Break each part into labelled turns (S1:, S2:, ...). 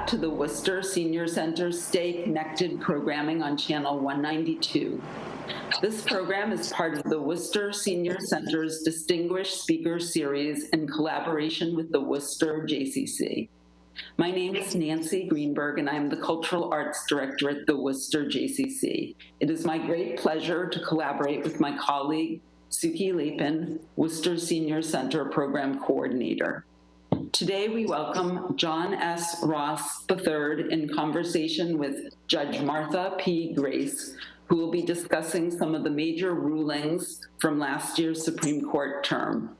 S1: back to the Worcester Senior Center's Stay Connected programming on Channel 192. This program is part of the Worcester Senior Center's Distinguished Speaker Series in collaboration with the Worcester JCC. My name is Nancy Greenberg, and I am the Cultural Arts Director at the Worcester JCC. It is my great pleasure to collaborate with my colleague, Suki Lapin, Worcester Senior Center Program Coordinator. Today, we welcome John S. Ross III in conversation with Judge Martha P. Grace, who will be discussing some of the major rulings from last year's Supreme Court term.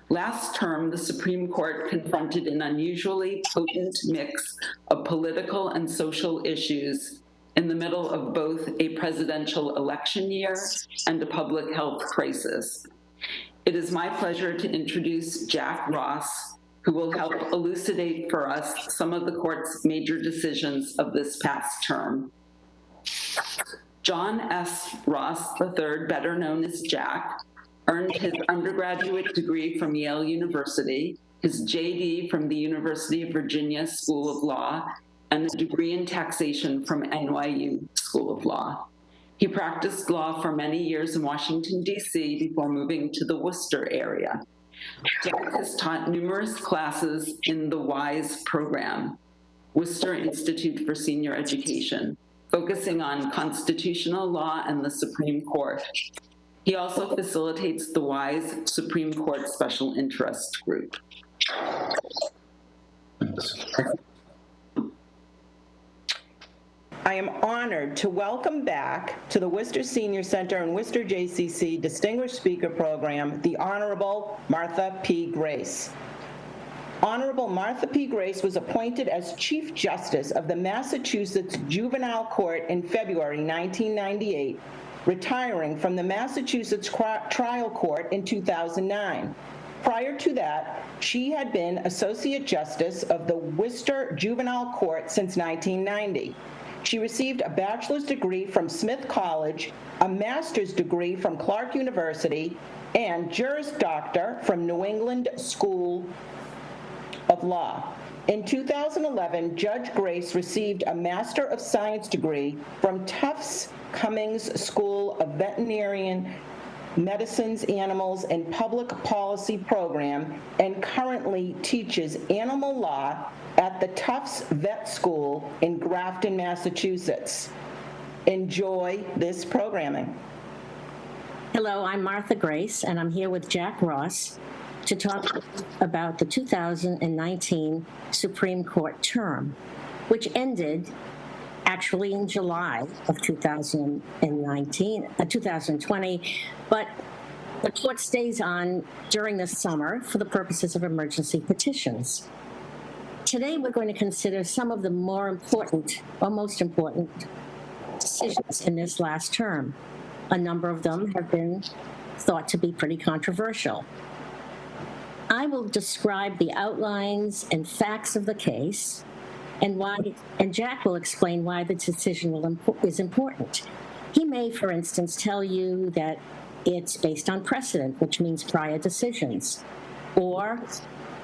S1: Last term, the Supreme Court confronted an unusually potent mix of political and social issues in the middle of both a presidential election year and a public health crisis. It is my pleasure to introduce Jack Ross, who will help elucidate for us some of the court's major decisions of this past term. John S. Ross III, better known as Jack, earned his undergraduate degree from Yale University, his JD from the University of Virginia School of Law, and a degree in taxation from NYU School of Law. He practiced law for many years in Washington, D.C. before moving to the Worcester area. Jack has taught numerous classes in the WISE program, Worcester Institute for Senior Education, focusing on constitutional law and the Supreme Court. He also facilitates the WISE Supreme Court Special Interest Group.
S2: I am honored to welcome back to the Worcester Senior Center and Worcester JCC Distinguished Speaker Program, the Honorable Martha P. Grace. Honorable Martha P. Grace was appointed as Chief Justice of the Massachusetts Juvenile Court in February 1998, retiring from the Massachusetts Trial Court in 2009. Prior to that, she had been Associate Justice of the Worcester Juvenile Court since 1990. She received a bachelor's degree from Smith College, a master's degree from Clark University, and Juris Doctor from New England School of Law. In 2011, Judge Grace received a Master of Science degree from Tufts Cummings School of Veterinarian Medicine's Animals and Public Policy program and currently teaches animal law at the Tufts Vet School in Grafton, Massachusetts. Enjoy this programming.
S3: Hello, I'm Martha Grace, and I'm here with Jack Ross to talk about the 2019 Supreme Court term, which ended actually in July of 2020, but the court stays on during the summer for the purposes of emergency petitions. Today, we're going to consider some of the more important, or most important, decisions in this last term. A number of them have been thought to be pretty controversial. I will describe the outlines and facts of the case, and Jack will explain why the decision is important. He may, for instance, tell you that it's based on precedent, which means prior decisions, or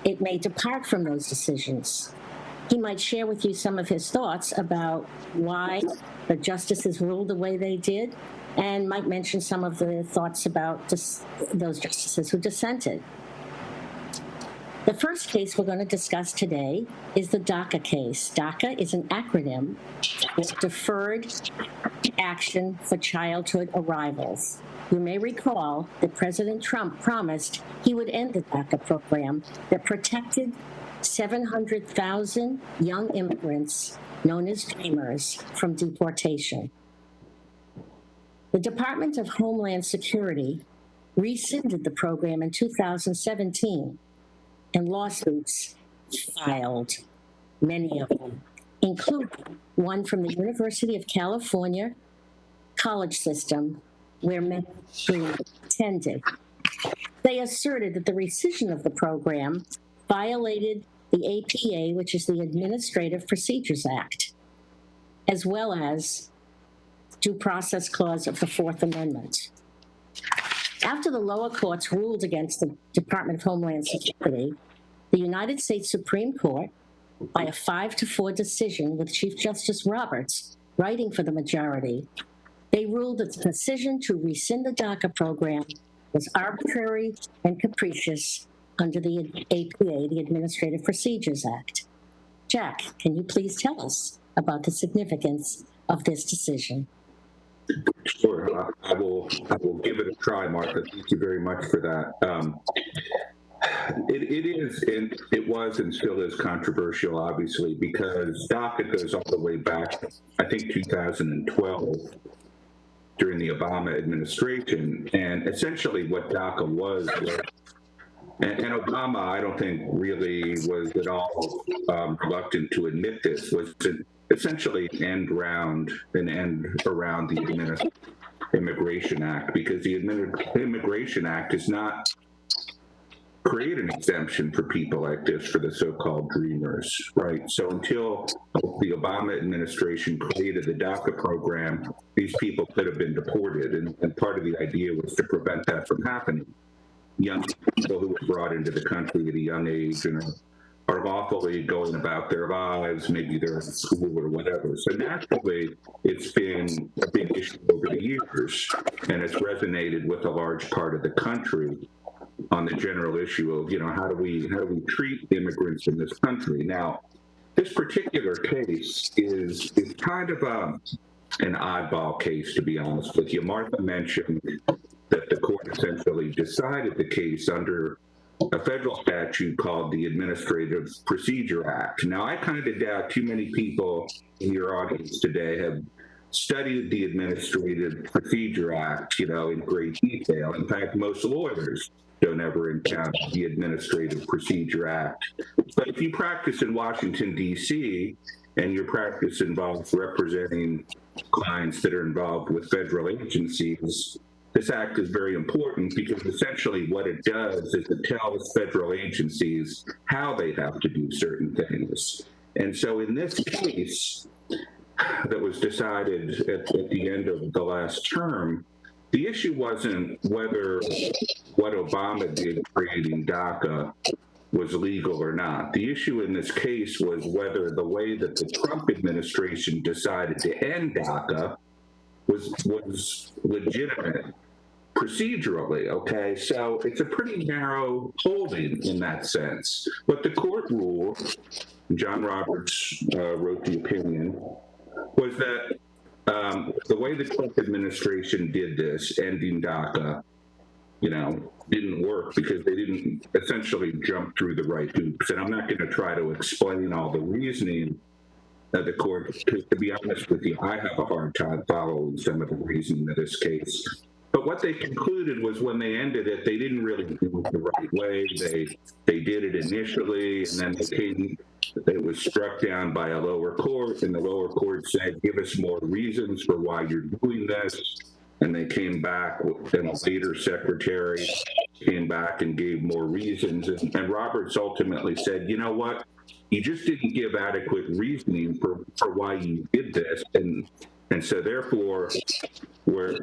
S3: it may depart from those decisions. He might share with you some of his thoughts about why the justices ruled the way they did, and might mention some of the thoughts about those justices who dissented. The first case we're going to discuss today is the DACA case. DACA is an acronym for Deferred Action for Childhood Arrivals. You may recall that President Trump promised he would end the DACA program that protected 700,000 young immigrants, known as Dreamers, from deportation. The Department of Homeland Security rescinded the program in 2017, and lawsuits filed, many of them, including one from the University of California college system, where many attended. They asserted that the rescission of the program violated the APA, which is the Administrative Procedures Act, as well as due process clause of the Fourth Amendment. After the lower courts ruled against the Department of Homeland Security, the United States Supreme Court by a 5-4 decision with Chief Justice Roberts writing for the majority, they ruled that the decision to rescind the DACA program was arbitrary and capricious under the APA, the Administrative Procedures Act. Jack, can you please tell us about the significance of this decision?
S4: Sure, I will give it a try, Martha. Thank you very much for that. It was and still is controversial, obviously, because DACA goes all the way back, I think, 2012, during the Obama administration. And essentially what DACA was and Obama, I don't think, really was at all reluctant to admit this, was essentially an end around the Immigration Act, because the Immigration Act does not create an exemption for people like this, for the so-called dreamers, right? So until the Obama administration created the DACA program, these people could have been deported, and part of the idea was to prevent that from happening. Young people who were brought into the country at a young age and are lawfully going about their lives, maybe they're in school or whatever. So naturally, it's been a big issue over the years, and it's resonated with a large part of the country on the general issue of, how do we treat immigrants in this country? Now, this particular case is kind of an oddball case, to be honest with you. Martha mentioned that the court essentially decided the case under a federal statute called the Administrative Procedure Act. Now, I kind of doubt too many people in your audience today have studied the Administrative Procedure Act, in great detail. In fact, most lawyers don't ever encounter the Administrative Procedure Act. But if you practice in Washington, D.C., and your practice involves representing clients that are involved with federal agencies, this act is very important, because essentially what it does is it tells federal agencies how they have to do certain things. And so in this case that was decided at the end of the last term, the issue wasn't whether what Obama did creating DACA was legal or not. The issue in this case was whether the way that the Trump administration decided to end DACA was legitimate procedurally, okay? So it's a pretty narrow holding in that sense. But the court ruled, John Roberts wrote the opinion, was that the way the Trump administration did this, ending DACA, didn't work because they didn't essentially jump through the right hoops. And I'm not going to try to explain all the reasoning of the court, because to be honest with you, I have a hard time following some of the reasoning of this case. But what they concluded was when they ended it, they didn't really do it the right way. They did it initially, and then it was struck down by a lower court, and the lower court said, give us more reasons for why you're doing this. And they came back, and a later secretary came back and gave more reasons. And Roberts ultimately said, you know what? You just didn't give adequate reasoning for why you did this. And so therefore, we're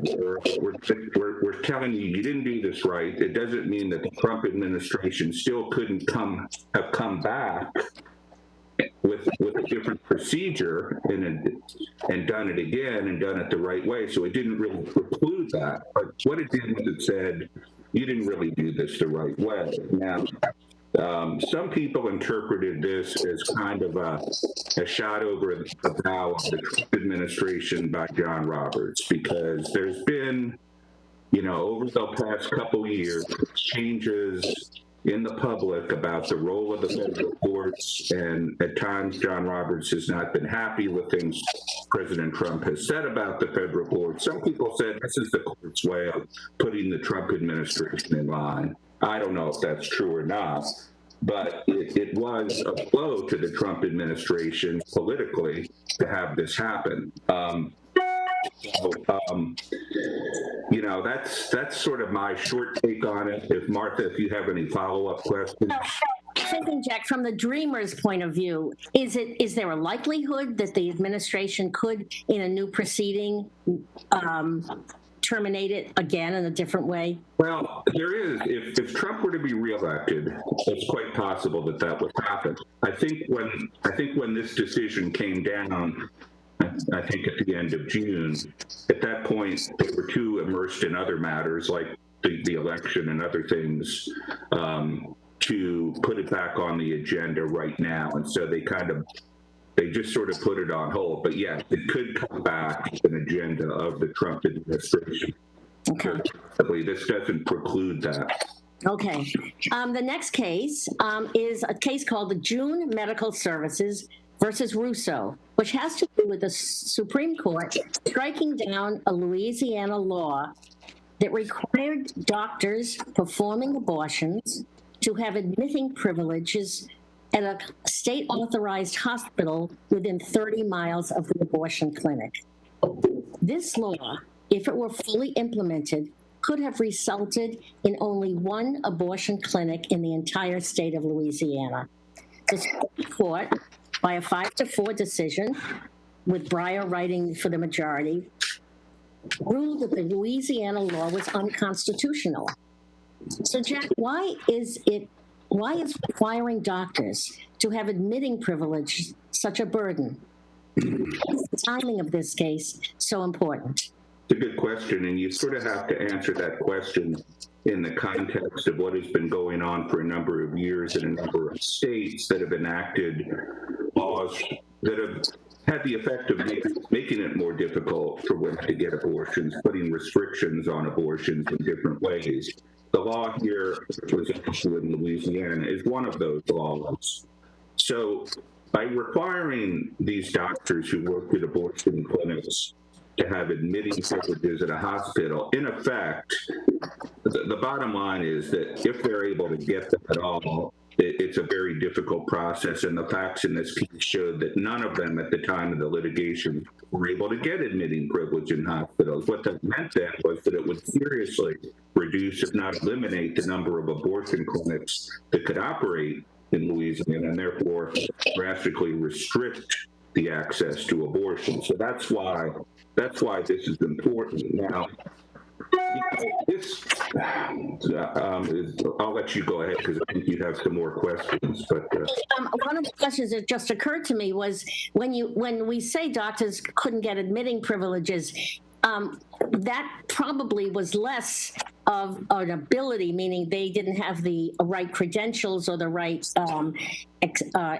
S4: telling you didn't do this right. It doesn't mean that the Trump administration still couldn't have come back with a different procedure and done it again and done it the right way. So it didn't really preclude that. But what it did was it said, you didn't really do this the right way. Now, some people interpreted this as kind of a shot over the bow of the Trump administration by John Roberts, because there's been, over the past couple of years, changes in the public about the role of the federal courts, and at times John Roberts has not been happy with things President Trump has said about the federal courts. Some people said this is the court's way of putting the Trump administration in line. I don't know if that's true or not, but it was a blow to the Trump administration politically to have this happen. That's sort of my short take on it. If Martha, if you have any follow-up questions.
S3: Thinking, Jack, from the dreamer's point of view, is there a likelihood that the administration could, in a new proceeding, terminate it again in a different way?
S4: Well, there is. If Trump were to be reelected, it's quite possible that that would happen. I think when this decision came down, I think at the end of June, at that point they were too immersed in other matters like the election and other things to put it back on the agenda right now, and so they just sort of put it on hold. But yes, it could come back to an agenda of the Trump administration.
S3: Okay.
S4: This doesn't preclude that.
S3: Okay. The next case is a case called the June Medical Services versus Russo, which has to do with the Supreme Court striking down a Louisiana law that required doctors performing abortions to have admitting privileges at a state-authorized hospital within 30 miles of the abortion clinic. This law, if it were fully implemented, could have resulted in only one abortion clinic in the entire state of Louisiana. The Supreme Court, by a 5-4 decision, with Breyer writing for the majority, ruled that the Louisiana law was unconstitutional. So, Jack, why is requiring doctors to have admitting privilege such a burden? Why is the timing of this case so important?
S4: It's a good question, and you sort of have to answer that question in the context of what has been going on for a number of years in a number of states that have enacted laws that have had the effect of making it more difficult for women to get abortions, putting restrictions on abortions in different ways. The law here, which was issued in Louisiana, is one of those laws. So by requiring these doctors who work at abortion clinics to have admitting privileges at a hospital, in effect, the bottom line is that if they're able to get them at all, it's a very difficult process, and the facts in this case showed that none of them at the time of the litigation were able to get admitting privilege in hospitals. What that meant then was that it would seriously reduce, if not eliminate, the number of abortion clinics that could operate in Louisiana, and therefore drastically restrict the access to abortion. So that's why this is important. Now, I'll let you go ahead because I think you have some more questions. But
S3: one of the questions that just occurred to me was when we say doctors couldn't get admitting privileges, that probably was less of an ability, meaning they didn't have the right credentials or the right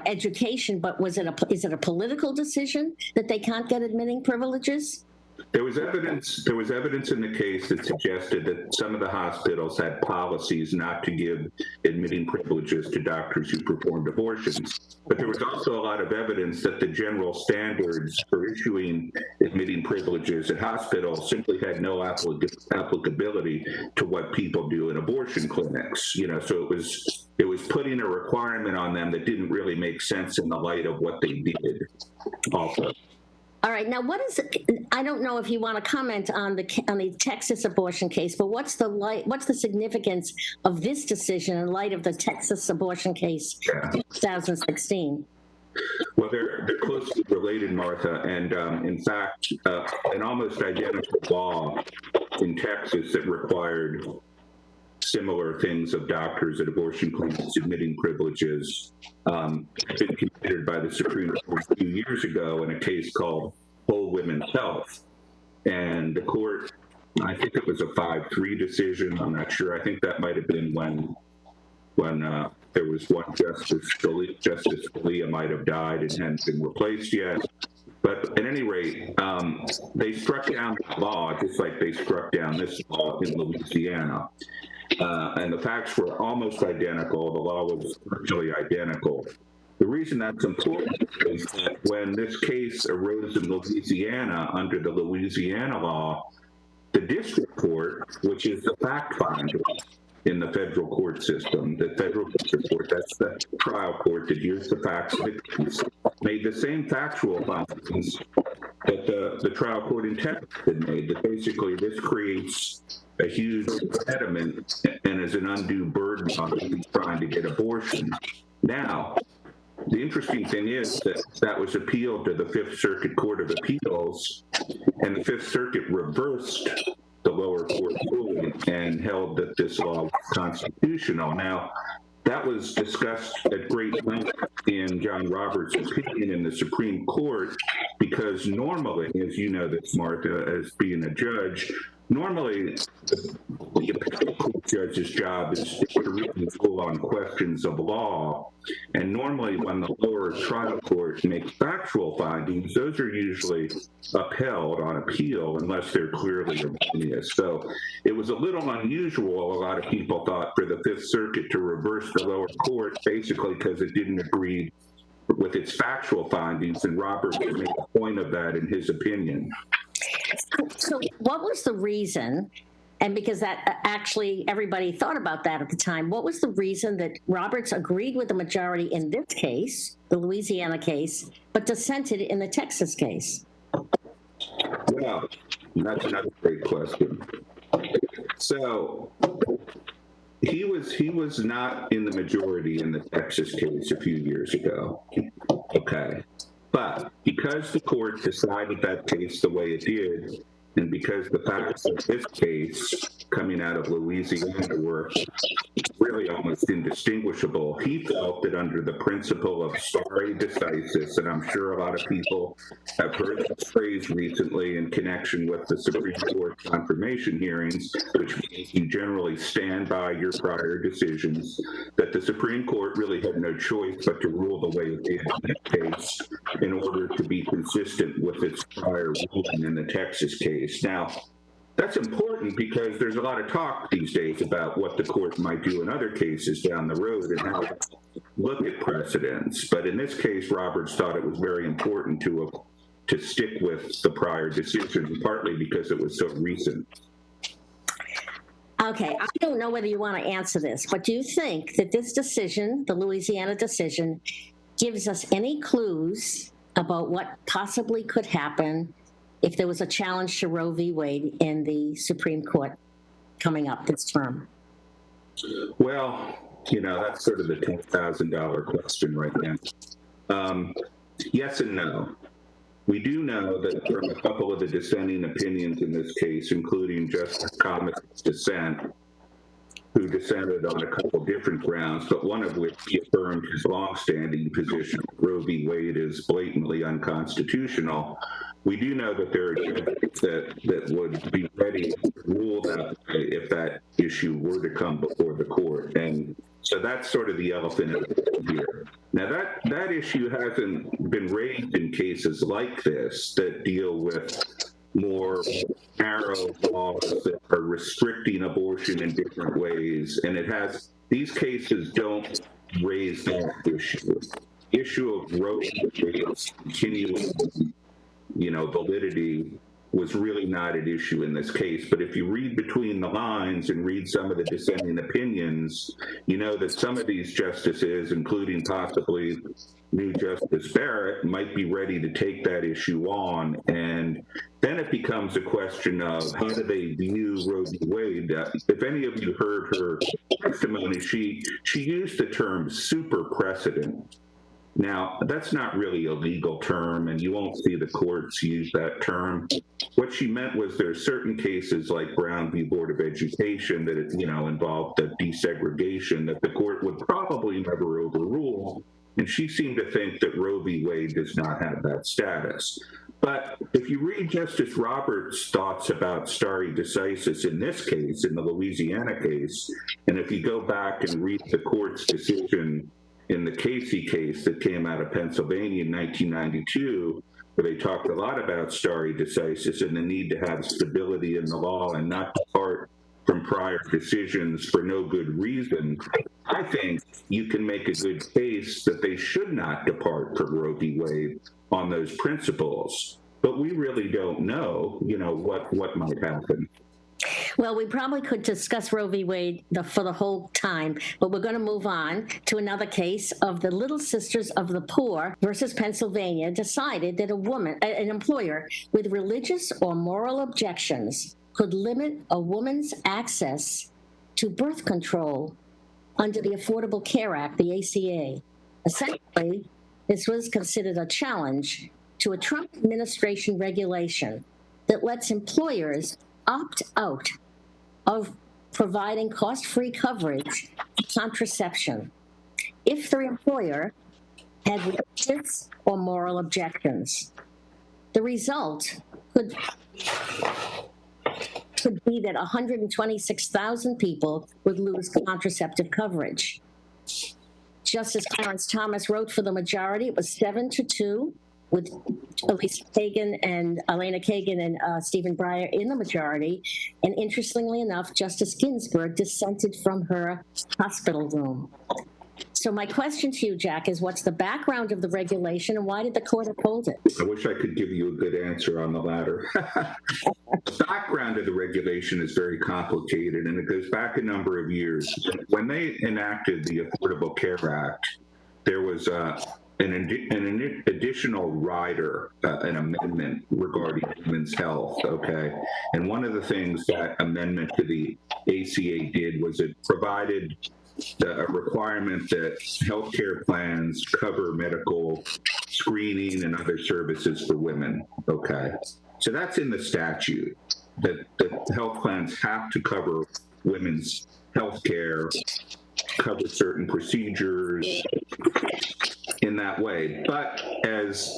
S3: education. But is it a political decision that they can't get admitting privileges?
S4: There was evidence in the case that suggested that some of the hospitals had policies not to give admitting privileges to doctors who performed abortions. But there was also a lot of evidence that the general standards for issuing admitting privileges at hospitals simply had no applicability to what people do in abortion clinics. So it was putting a requirement on them that didn't really make sense in the light of what they did also.
S3: All right. Now, I don't know if you want to comment on the Texas abortion case, but what's the significance of this decision in light of the Texas abortion case in 2016?
S4: Well, they're closely related, Martha, and in fact, an almost identical law in Texas that required similar things of doctors at abortion clinics admitting privileges been considered by the Supreme Court a few years ago in a case called Whole Women's Health. And the court, I think it was a 5-3 decision. I'm not sure. I think that might have been when there was one Justice Scalia might have died and hadn't been replaced yet. But at any rate, they struck down the law just like they struck down this law in Louisiana. And the facts were almost identical. The law was virtually identical. The reason that's important is that when this case arose in Louisiana under the Louisiana law, the district court, which is the fact finder in the federal court system, the federal district court, that's the trial court that hears the facts of the case, made the same factual findings that the trial court in Texas had made, that basically this creates a huge impediment and is an undue burden on people trying to get abortion. Now, the interesting thing is that was appealed to the Fifth Circuit Court of Appeals, and the Fifth Circuit reversed the lower court ruling and held that this law was constitutional. Now, that was discussed at great length in John Roberts' opinion in the Supreme Court, because normally, as you know this, Martha, as being a judge, normally the appellate court judge's job is to really rule on questions of law. And normally when the lower trial court makes factual findings, those are usually upheld on appeal unless they're clearly erroneous. So it was a little unusual, a lot of people thought, for the Fifth Circuit to reverse the lower court, basically because it didn't agree with its factual findings, and Roberts made a point of that in his opinion.
S3: So what was the reason, and because that actually everybody thought about that at the time, what was the reason that Roberts agreed with the majority in this case, the Louisiana case, but dissented in the Texas case?
S4: Well, that's another great question. So he was not in the majority in the Texas case a few years ago. Okay. But because the court decided that case the way it did, and because the facts of this case coming out of Louisiana were really almost indistinguishable, he felt that under the principle of stare decisis, and I'm sure a lot of people have heard this phrase recently in connection with the Supreme Court confirmation hearings, which means you generally stand by your prior decisions, that the Supreme Court really had no choice but to rule the way it did in that case in order to be consistent with its prior ruling in the Texas case. Now, that's important because there's a lot of talk these days about what the court might do in other cases down the road and how to look at precedents. But in this case, Roberts thought it was very important to stick with the prior decision, partly because it was so recent.
S3: Okay, I don't know whether you want to answer this, but do you think that this decision, the Louisiana decision, gives us any clues about what possibly could happen if there was a challenge to Roe v. Wade in the Supreme Court coming up this term?
S4: Well, that's sort of the $10,000 question right now. Yes and no. We do know that from a couple of the dissenting opinions in this case, including Justice Thomas' dissent, who dissented on a couple different grounds, but one of which he affirmed his longstanding position that Roe v. Wade is blatantly unconstitutional. We do know that there are judges that would be ready to rule that if that issue were to come before the court. And so that's sort of the elephant in the room here. Now, that issue hasn't been raised in cases like this that deal with more narrow laws that are restricting abortion in different ways. And these cases don't raise that issue. The issue of Roe v. Wade's continuing validity was really not at issue in this case. But if you read between the lines and read some of the dissenting opinions, you know that some of these justices, including possibly new Justice Barrett, might be ready to take that issue on. And then it becomes a question of how do they view Roe v. Wade? If any of you heard her testimony, she used the term super precedent. Now, that's not really a legal term, and you won't see the courts use that term. What she meant was there are certain cases like Brown v. Board of Education that involved the desegregation that the court would probably never overrule, and she seemed to think that Roe v. Wade does not have that status. But if you read Justice Roberts' thoughts about stare decisis in this case, in the Louisiana case, and if you go back and read the court's decision in the Casey case that came out of Pennsylvania in 1992, where they talked a lot about stare decisis and the need to have stability in the law and not depart from prior decisions for no good reason, I think you can make a good case that they should not depart from Roe v. Wade on those principles. But we really don't know, what might happen.
S3: Well, we probably could discuss Roe v. Wade for the whole time, but we're going to move on to another case of the Little Sisters of the Poor versus Pennsylvania decided that an employer with religious or moral objections could limit a woman's access to birth control under the Affordable Care Act, the ACA. Essentially, this was considered a challenge to a Trump administration regulation that lets employers opt out of providing cost-free coverage for contraception if their employer had religious or moral objections. The result could be that 126,000 people would lose contraceptive coverage. Justice Clarence Thomas wrote for the majority. It was 7-2, with Elena Kagan and Stephen Breyer in the majority. And interestingly enough, Justice Ginsburg dissented from her hospital room. So my question to you, Jack, is what's the background of the regulation and why did the court uphold it?
S4: I wish I could give you a good answer on the latter. The background of the regulation is very complicated, and it goes back a number of years. When they enacted the Affordable Care Act, there was an additional rider, an amendment regarding women's health, okay? And one of the things that amendment to the ACA did was it provided a requirement that healthcare plans cover medical screening and other services for women, okay? So that's in the statute, that health plans have to cover women's healthcare, cover certain procedures in that way. But as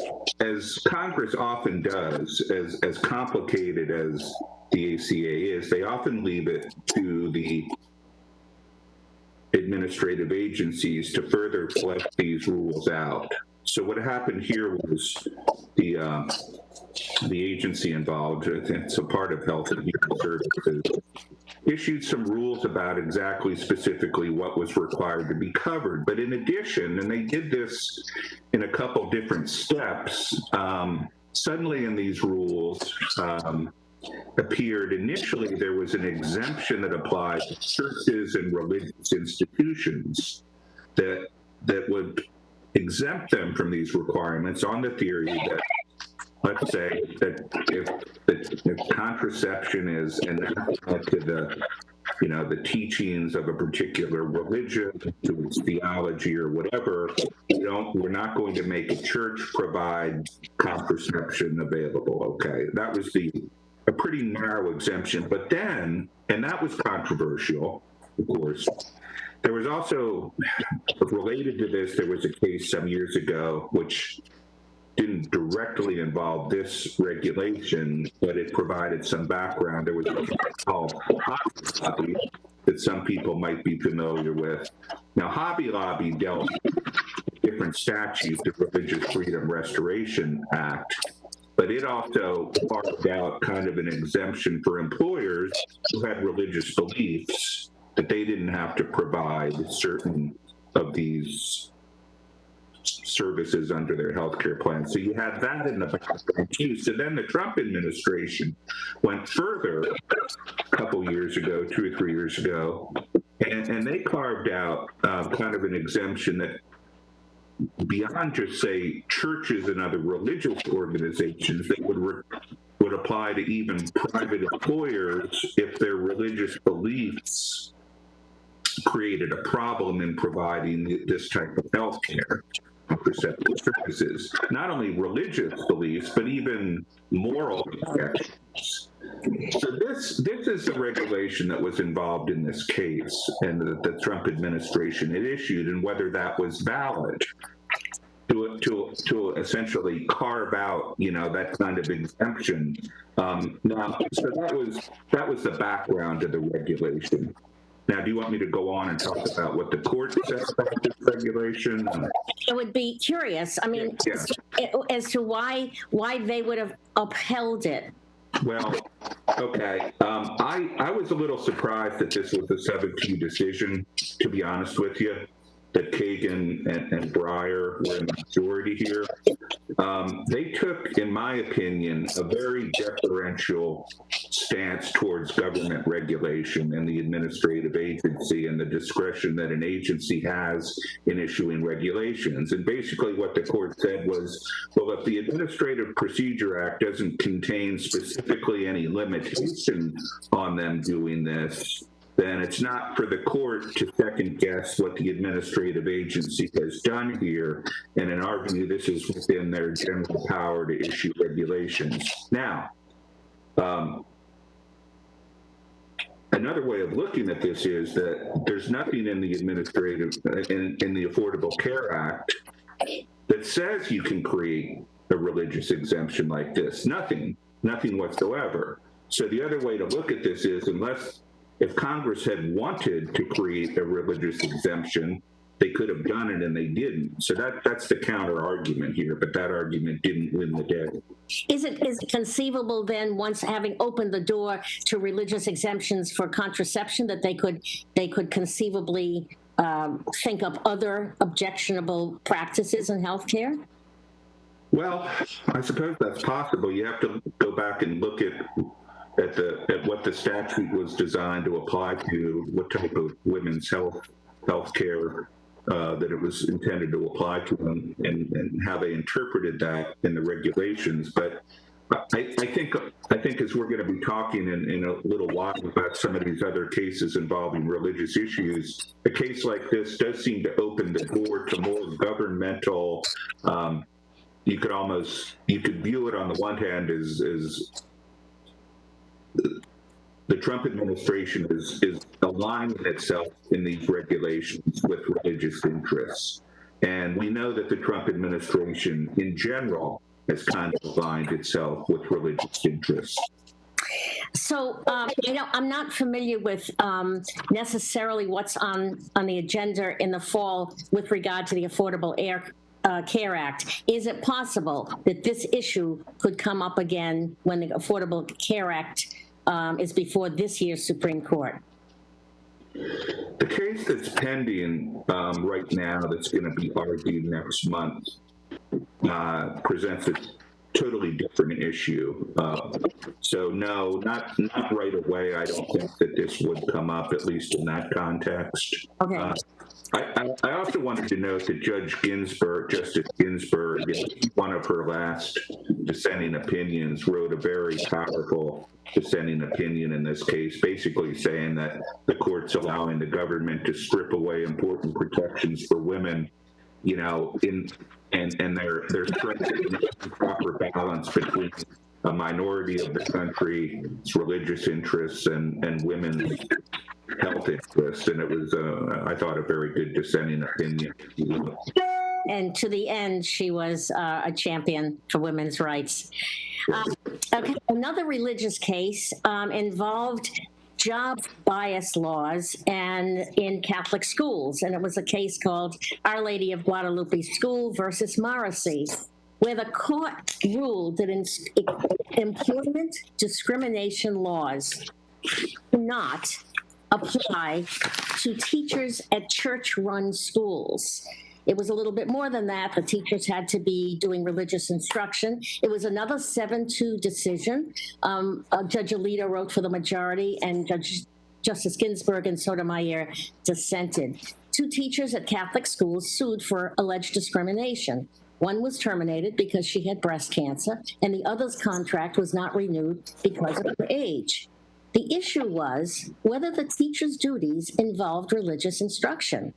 S4: Congress often does, as complicated as the ACA is, they often leave it to the administrative agencies to further flesh these rules out. So what happened here was the agency involved, it's a part of Health and Human Services, issued some rules about exactly specifically what was required to be covered. But in addition, and they did this in a couple different steps, suddenly in these rules appeared, initially there was an exemption that applied to churches and religious institutions that would exempt them from these requirements on the theory that, let's say, that if contraception is anathema to the teachings of a particular religion, to its theology or whatever, we're not going to make a church provide contraception available. Okay, that was a pretty narrow exemption. But then, and that was controversial, of course. There was also, related to this, there was a case some years ago which didn't directly involve this regulation, but it provided some background. There was a case called Hobby Lobby that some people might be familiar with. Now, Hobby Lobby dealt with different statutes, the Religious Freedom Restoration Act, but it also carved out kind of an exemption for employers who had religious beliefs that they didn't have to provide certain of these services under their healthcare plan. So you had that in the background too. So then the Trump administration went further a couple years ago, 2 or 3 years ago, and they carved out kind of an exemption that beyond just, say, churches and other religious organizations, that would apply to even private employers if their religious beliefs created a problem in providing this type of health care, contraceptive services. Not only religious beliefs, but even moral objections. So this is the regulation that was involved in this case, and the Trump administration had issued, and whether that was valid to essentially carve out, that kind of exemption. Now, so that was the background of the regulation. Now, do you want me to go on and talk about what the court said about this regulation?
S3: I would be curious. I mean, yeah. as to why they would have upheld it.
S4: Well, okay. I was a little surprised that this was a 7-2 decision, to be honest with you, that Kagan and Breyer were in the majority here. They took, in my opinion, a very deferential stance towards government regulation and the administrative agency and the discretion that an agency has in issuing regulations. And basically what the court said was, well, if the Administrative Procedure Act doesn't contain specifically any limitation on them doing this, then it's not for the court to second guess what the administrative agency has done here. And in our view, this is within their general power to issue regulations. Now, another way of looking at this is that there's nothing in the in the Affordable Care Act that says you can create a religious exemption like this. Nothing whatsoever. So the other way to look at this is, if Congress had wanted to create a religious exemption, they could have done it and they didn't. So that's the counter argument here, but that argument didn't win the day.
S3: Is it conceivable then, once having opened the door to religious exemptions for contraception, that they could conceivably think of other objectionable practices in healthcare?
S4: Well, I suppose that's possible. You have to go back and look at what the statute was designed to apply to, what type of women's health care that it was intended to apply to, and how they interpreted that in the regulations. But I think as we're going to be talking in a little while about some of these other cases involving religious issues, a case like this does seem to open the door to more governmental. You could view it on the one hand as the Trump administration is aligning itself in these regulations with religious interests. And we know that the Trump administration in general has kind of aligned itself with religious interests.
S3: So, I'm not familiar with necessarily what's on the agenda in the fall with regard to the Affordable Care Act. Is it possible that this issue could come up again when the Affordable Care Act is before this year's Supreme Court?
S4: The case that's pending right now, that's going to be argued next month, presents a totally different issue. So no, not right away. I don't think that this would come up, at least in that context.
S3: Okay.
S4: I also wanted to note that Justice Ginsburg, in one of her last dissenting opinions, wrote a very powerful dissenting opinion in this case, basically saying that the court's allowing the government to strip away important protections for women, and they're striking a proper balance between a minority of the country's religious interests and women's health interests. And it was, I thought, a very good dissenting opinion.
S3: And to the end, she was a champion for women's rights. Okay, another religious case involved job bias laws and in Catholic schools, and it was a case called Our Lady of Guadalupe School versus Morrissey, where the court ruled that employment discrimination laws do not apply to teachers at church-run schools. It was a little bit more than that. The teachers had to be doing religious instruction. It was another 7-2 decision. Judge Alito wrote for the majority, and Justice Ginsburg and Sotomayor dissented. 2 teachers at Catholic schools sued for alleged discrimination. One was terminated because she had breast cancer, and the other's contract was not renewed because of her age. The issue was whether the teacher's duties involved religious instruction.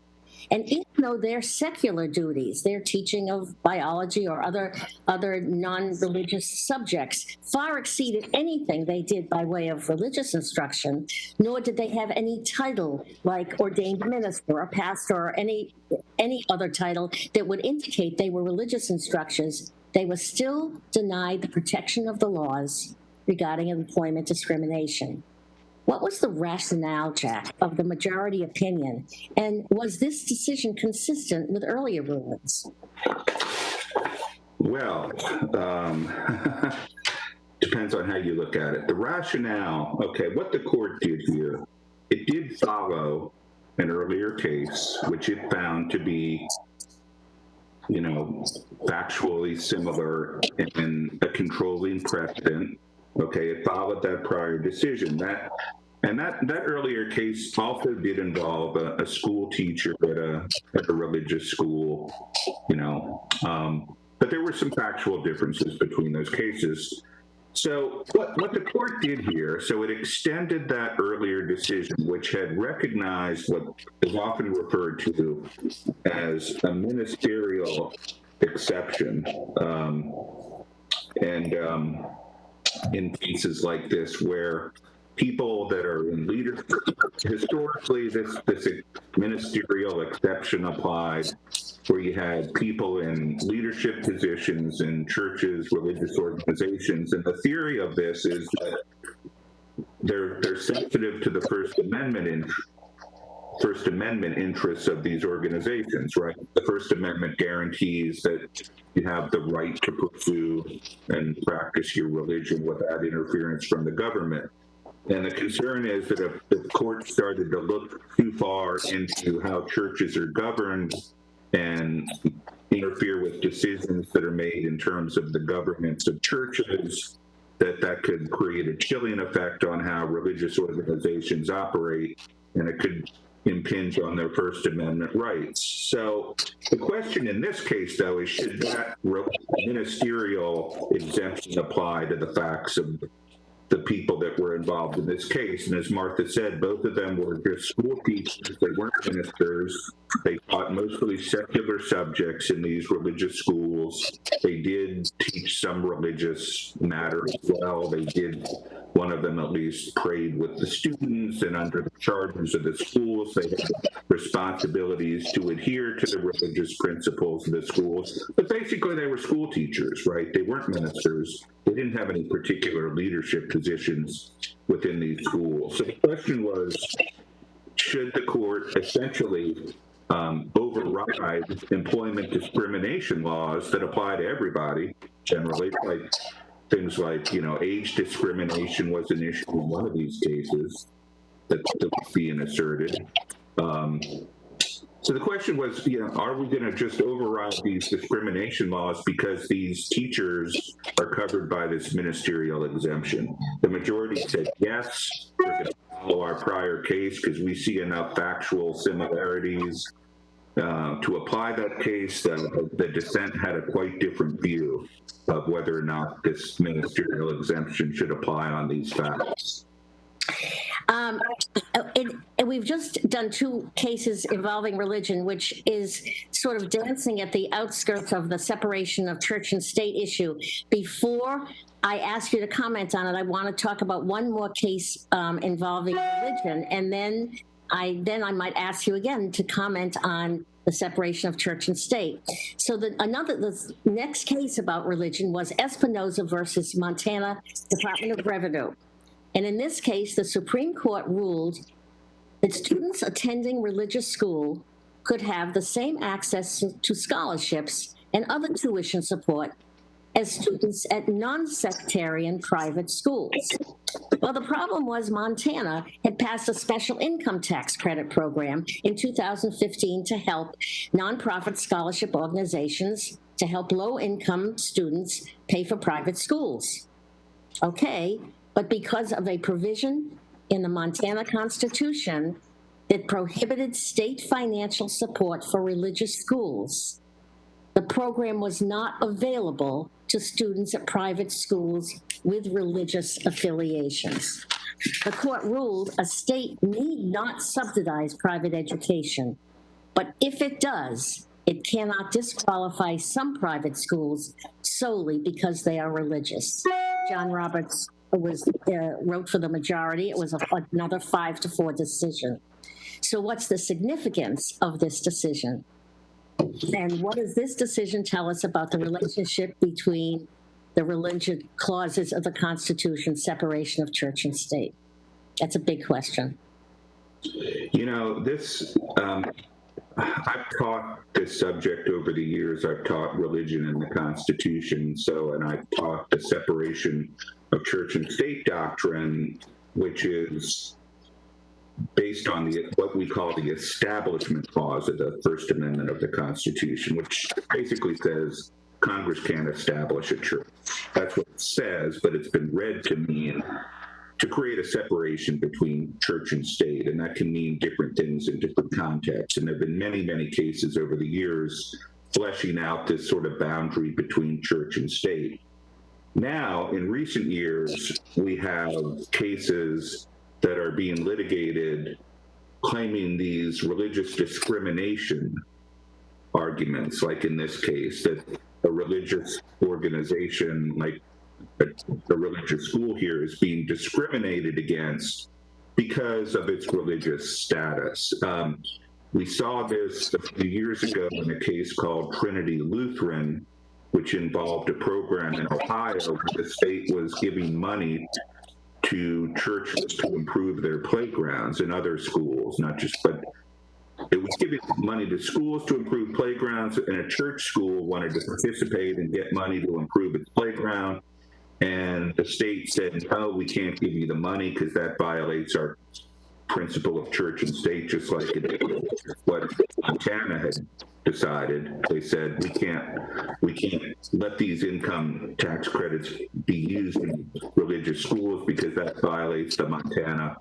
S3: And even though their secular duties, their teaching of biology or other non-religious subjects, far exceeded anything they did by way of religious instruction, nor did they have any title like ordained minister or pastor or any other title that would indicate they were religious instructors, they were still denied the protection of the laws regarding employment discrimination. What was the rationale, Jack, of the majority opinion? And was this decision consistent with earlier rulings?
S4: Well, depends on how you look at it. The rationale, okay, what the court did here, it did follow an earlier case, which it found to be, factually similar in a controlling precedent. Okay, it followed that prior decision. That earlier case also did involve a school teacher at a religious school, but there were some factual differences between those cases. So what the court did here, so it extended that earlier decision, which had recognized what is often referred to as a ministerial exception, and in cases like this where people that are in leadership. Historically, this ministerial exception applied where you had people in leadership positions in churches, religious organizations. And the theory of this is that they're sensitive to the First Amendment interests of these organizations, right? The First Amendment guarantees that you have the right to pursue and practice your religion without interference from the government. And the concern is that if the court started to look too far into how churches are governed and interfere with decisions that are made in terms of the governance of churches, that could create a chilling effect on how religious organizations operate, and it could impinge on their First Amendment rights. So the question in this case, though, is should that ministerial exemption apply to the facts of the people that were involved in this case? And as Martha said, both of them were just school teachers. They weren't ministers. They taught mostly secular subjects in these religious schools. They did teach some religious matter as well. They did, one of them at least, prayed with the students, and under the charters of the schools, they had responsibilities to adhere to the religious principles of the schools. But basically, they were school teachers, right? They weren't ministers. They didn't have any particular leadership positions within these schools. So the question was, should the court essentially override employment discrimination laws that apply to everybody generally, like things like, age discrimination was an issue in one of these cases that was being asserted. So the question was, are we going to just override these discrimination laws because these teachers are covered by this ministerial exemption? The majority said yes. We're going to follow our prior case because we see enough factual similarities to apply that case. The dissent had a quite different view of whether or not this ministerial exemption should apply on these facts.
S3: And we've just done two cases involving religion, which is sort of dancing at the outskirts of the separation of church and state issue. Before I ask you to comment on it, I want to talk about one more case involving religion, and then I might ask you again to comment on the separation of church and state. So the next case about religion was Espinoza versus Montana Department of Revenue. And in this case, the Supreme Court ruled that students attending religious school could have the same access to scholarships and other tuition support as students at non-sectarian private schools. Well, the problem was Montana had passed a special income tax credit program in 2015 to help nonprofit scholarship organizations to help low-income students pay for private schools. Okay, but because of a provision in the Montana Constitution that prohibited state financial support for religious schools, the program was not available to students at private schools with religious affiliations. The court ruled a state need not subsidize private education, but if it does, it cannot disqualify some private schools solely because they are religious. John Roberts wrote for the majority. It was another 5-4 decision. So what's the significance of this decision? And what does this decision tell us about the relationship between the religious clauses of the Constitution, separation of church and state? That's a big question.
S4: I've taught this subject over the years. I've taught religion and the Constitution, and I've taught the separation of church and state doctrine, which is based on what we call the Establishment Clause of the First Amendment of the Constitution, which basically says Congress can't establish a church. That's what it says, but it's been read to mean to create a separation between church and state, and that can mean different things in different contexts. And there have been many, many cases over the years fleshing out this sort of boundary between church and state. Now, in recent years, we have cases that are being litigated claiming these religious discrimination arguments, like in this case, that a religious organization like the religious school here is being discriminated against because of its religious status. We saw this a few years ago in a case called Trinity Lutheran, which involved a program in Ohio where the state was giving money to churches to improve their playgrounds and other schools, not just, but it was giving money to schools to improve playgrounds, and a church school wanted to participate and get money to improve its playground. And the state said, no, we can't give you the money because that violates our principle of church and state, just like it did what Montana had decided. They said, we can't let these income tax credits be used in religious schools because that violates the Montana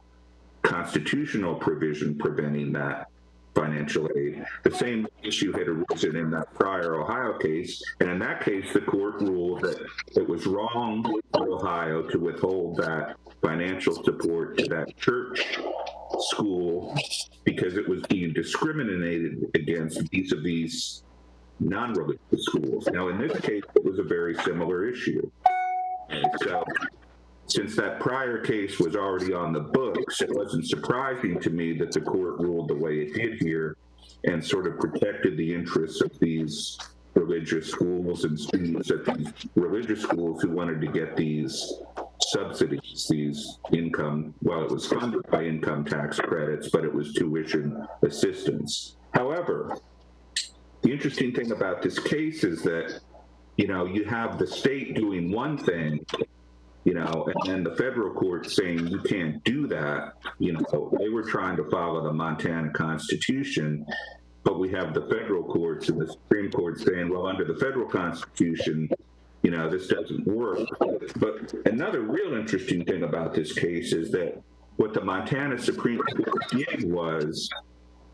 S4: constitutional provision preventing that financial aid. The same issue had arisen in that prior Ohio case, and in that case, the court ruled that it was wrong for Ohio to withhold that financial support to that church school because it was being discriminated against vis-a-vis non-religious schools. Now, in this case, it was a very similar issue. And so, since that prior case was already on the books, it wasn't surprising to me that the court ruled the way it did here and sort of protected the interests of these religious schools and students at these religious schools who wanted to get these subsidies, these income, well, it was funded by income tax credits, but it was tuition assistance. However, the interesting thing about this case is that, you have the state doing one thing, and then the federal court saying you can't do that. They were trying to follow the Montana Constitution, but we have the federal courts and the Supreme Court saying, well, under the federal Constitution, this doesn't work. But another real interesting thing about this case is that what the Montana Supreme Court did was,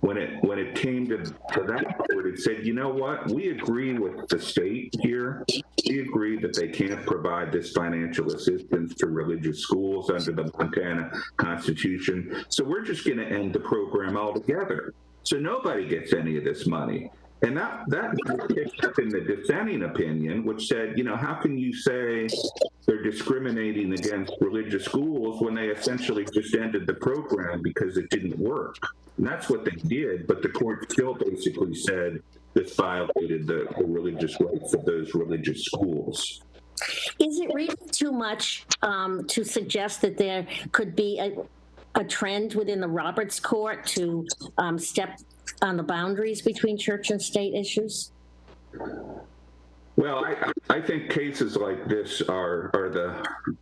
S4: when it came to that court, it said, you know what, we agree with the state here. We agree that they can't provide this financial assistance to religious schools under the Montana Constitution, so we're just going to end the program altogether. So nobody gets any of this money. And that picked up in the dissenting opinion, which said, how can you say they're discriminating against religious schools when they essentially just ended the program because it didn't work? And that's what they did, but the court still basically said this violated the religious rights of those religious schools.
S3: Is it really too much to suggest that there could be a trend within the Roberts Court to step on the boundaries between church and state issues?
S4: Well, I think cases like this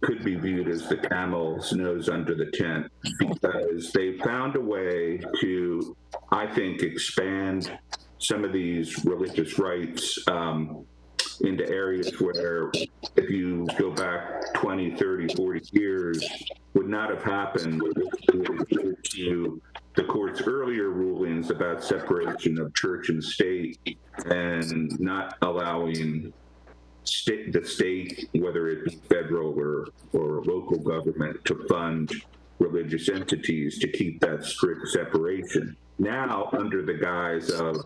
S4: could be viewed as the camel's nose under the tent, because they found a way to, I think, expand some of these religious rights into areas where, if you go back 20, 30, 40 years, would not have happened to the court's earlier rulings about separation of church and state and not allowing the state, whether it be federal or local government, to fund religious entities to keep that strict separation. Now, under the guise of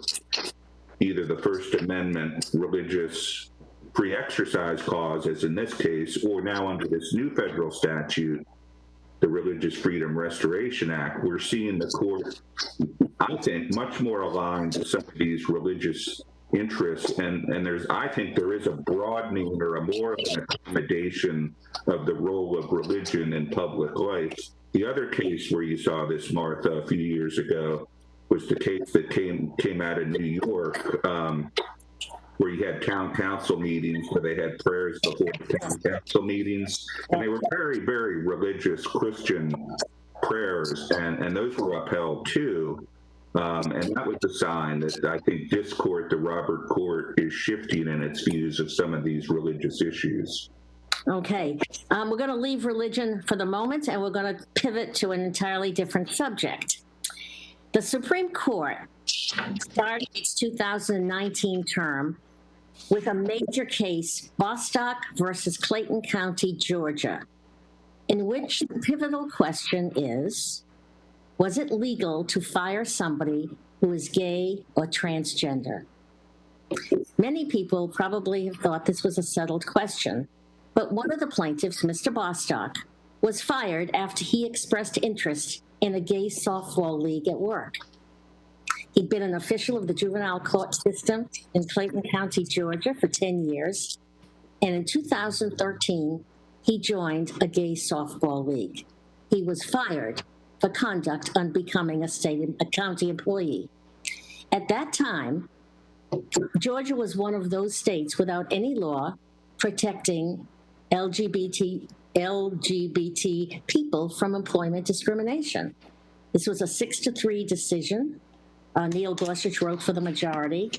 S4: either the First Amendment religious free exercise clause, as in this case, or now under this new federal statute, the Religious Freedom Restoration Act, we're seeing the court, I think, much more aligned to some of these religious interests, and I think there is a broadening or a more of an accommodation of the role of religion in public life. The other case where you saw this, Martha, a few years ago was the case that came out of New York, where you had town council meetings where they had prayers before the town council meetings, and they were very, very religious Christian prayers, and those were upheld too. And that was a sign that I think this court, the Robert Court, is shifting in its views of some of these religious issues.
S3: Okay, we're going to leave religion for the moment, and we're going to pivot to an entirely different subject. The Supreme Court started its 2019 term with a major case, Bostock versus Clayton County, Georgia, in which the pivotal question is, was it legal to fire somebody who is gay or transgender? Many people probably have thought this was a settled question, But one of the plaintiffs, Mr. Bostock, was fired after he expressed interest in a gay softball league at work. He'd been an official of the juvenile court system in Clayton County, Georgia for 10 years. And in 2013, he joined a gay softball league. He was fired for conduct unbecoming a county employee. At that time, Georgia was one of those states without any law protecting LGBT people from employment discrimination. This was a 6-3 decision. Neil Gorsuch wrote for the majority.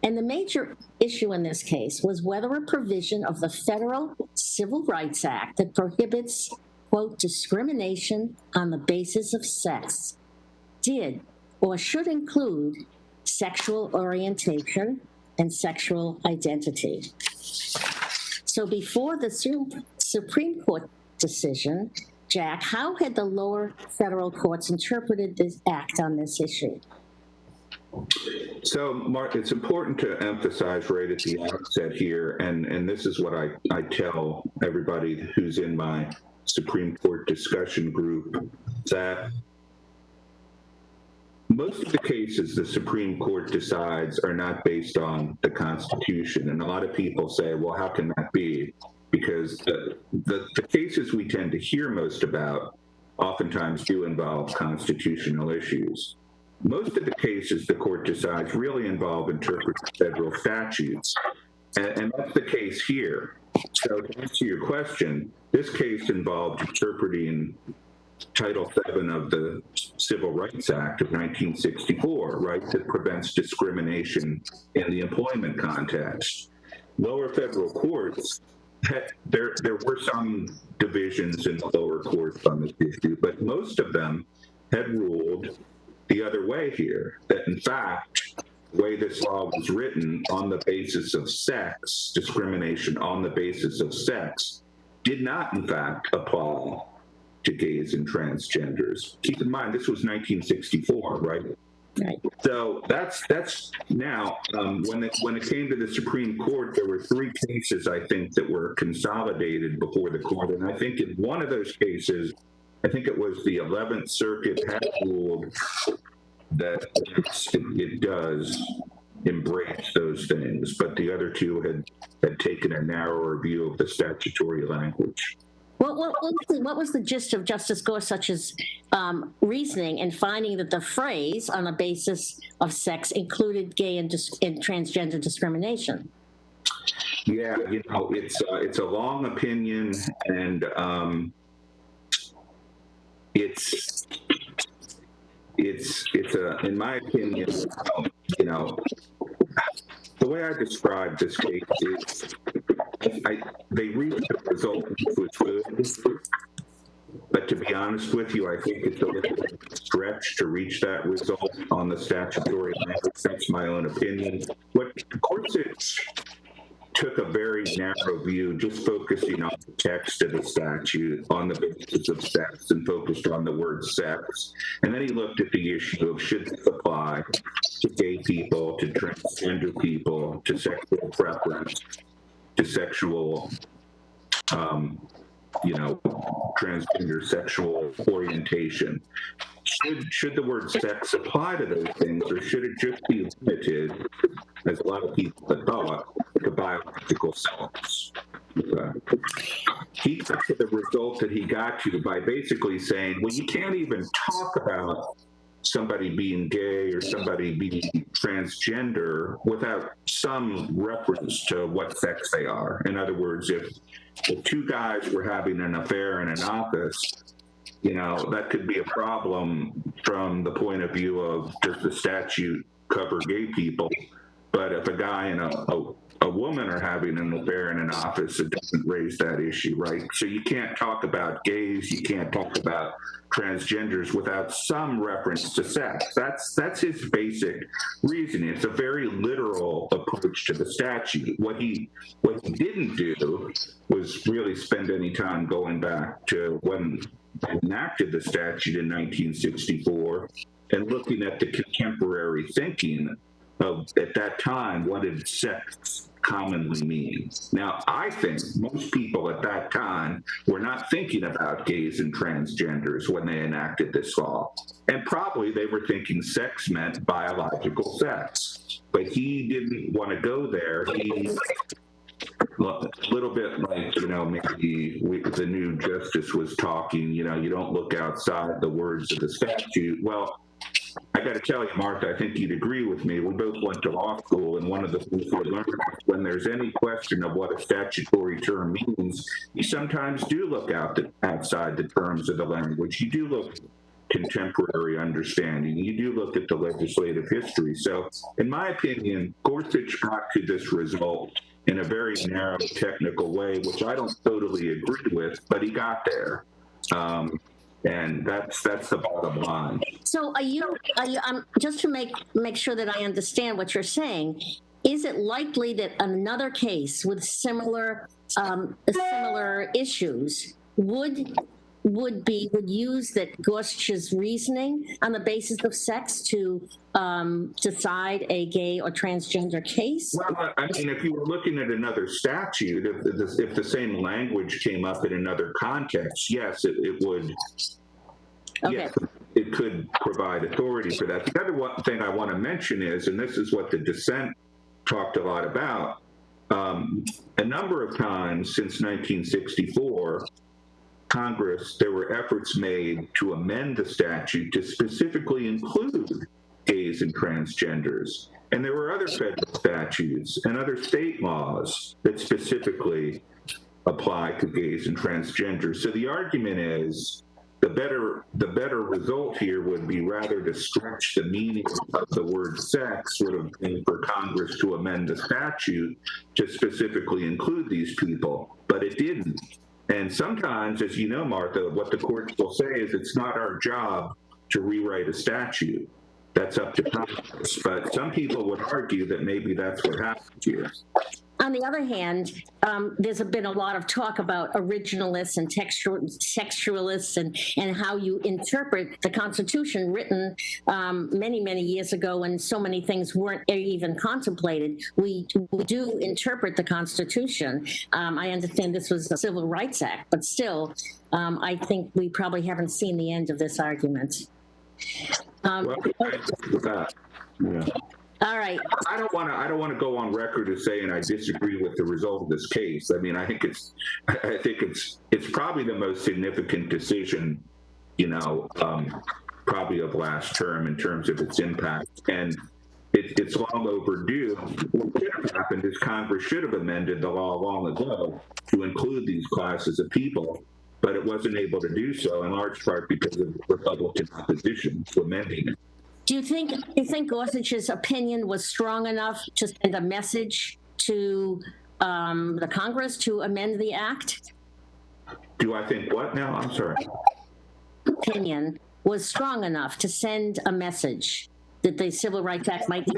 S3: And the major issue in this case was whether a provision of the Federal Civil Rights Act that prohibits, quote, discrimination on the basis of sex did or should include sexual orientation and sexual identity. So before the Supreme Court decision, Jack, how had the lower federal courts interpreted this act on this issue?
S4: So, Mark, it's important to emphasize right at the outset here, and this is what I tell everybody who's in my Supreme Court discussion group, that most of the cases the Supreme Court decides are not based on the Constitution. And a lot of people say, well, how can that be? Because the cases we tend to hear most about oftentimes do involve constitutional issues. Most of the cases the court decides really involve interpreting federal statutes, and that's the case here. So to answer your question, this case involved interpreting Title VII of the Civil Rights Act of 1964, right, that prevents discrimination in the employment context. Lower federal courts, there were some divisions in the lower courts on this issue, but most of them had ruled the other way here, that in fact, the way this law was written on the basis of sex, discrimination on the basis of sex, did not in fact apply to gays and transgenders. Keep in mind, this was 1964, right?
S3: Right.
S4: So that's now, when it came to the Supreme Court, there were 3 cases, I think, that were consolidated before the court. And I think in one of those cases, I think it was the 11th Circuit had ruled that it does embrace those things, but the other 2 had taken a narrower view of the statutory language.
S3: What was the gist of Justice Gorsuch's reasoning in finding that the phrase on the basis of sex included gay and transgender discrimination?
S4: Yeah, it's a long opinion, and it's in my opinion, the way I describe this case is they reached a result which was good, but to be honest with you, I think it's a little stretch to reach that result on the statutory language. That's my own opinion. What Gorsuch took a very narrow view, just focusing on the text of the statute on the basis of sex and focused on the word sex. And then he looked at the issue of should this apply to gay people, to transgender people, to sexual preference, to sexual, transgender sexual orientation. Should the word sex apply to those things, or should it just be limited, as a lot of people have thought, to biological sex? He got to the result that he got to by basically saying, well, you can't even talk about somebody being gay or somebody being transgender without some reference to what sex they are. In other words, if 2 guys were having an affair in an office, that could be a problem from the point of view of does the statute cover gay people? But if a guy and a woman are having an affair in an office, it doesn't raise that issue, right? So you can't talk about gays, you can't talk about transgenders without some reference to sex. That's his basic reasoning. It's a very literal approach to the statute. What he didn't do was really spend any time going back to when they enacted the statute in 1964 and looking at the contemporary thinking of, at that time, what did sex commonly mean. Now, I think most people at that time were not thinking about gays and transgenders when they enacted this law. And probably they were thinking sex meant biological sex. But he didn't want to go there. He, a little bit like, maybe the new justice was talking, you don't look outside the words of the statute. Well, I got to tell you, Martha, I think you'd agree with me. We both went to law school, and one of the things we learned is when there's any question of what a statutory term means, you sometimes do look outside the terms of the language. You do look contemporary understanding. You do look at the legislative history. So, in my opinion, Gorsuch got to this result in a very narrow technical way, which I don't totally agree with, but he got there. And that's the bottom line.
S3: So are you just to make sure that I understand what you're saying, is it likely that another case with similar issues would use that Gorsuch's reasoning on the basis of sex to decide a gay or transgender case?
S4: Well, I mean, if you were looking at another statute, if the same language came up in another context, yes, it would. Okay. Yes, it could provide authority for that. The other thing I want to mention is, and this is what the dissent talked a lot about, a number of times since 1964, Congress, there were efforts made to amend the statute to specifically include gays and transgenders. And there were other federal statutes and other state laws that specifically apply to gays and transgenders. So the argument is the better result here would be rather to stretch the meaning of the word sex would have been for Congress to amend the statute to specifically include these people, but it didn't. And sometimes, as you know, Martha, what the courts will say is it's not our job to rewrite a statute. That's up to Congress. But some people would argue that maybe that's what happened here.
S3: On the other hand, there's been a lot of talk about originalists and textualists and how you interpret the Constitution written many, many years ago when so many things weren't even contemplated. We do interpret the Constitution. I understand this was the Civil Rights Act, but still, I think we probably haven't seen the end of this argument.
S4: Well, yeah.
S3: All right.
S4: I don't want to go on record as saying I disagree with the result of this case. I mean, I think it's probably the most significant decision, probably of last term in terms of its impact, and it's long overdue. What should have happened is Congress should have amended the law long ago to include these classes of people, but it wasn't able to do so in large part because of Republican opposition to amending it.
S3: Do you think Gorsuch's opinion was strong enough to send a message to the Congress to amend the act?
S4: Do I think what now? I'm sorry.
S3: Opinion was strong enough to send a message that the Civil Rights Act might be.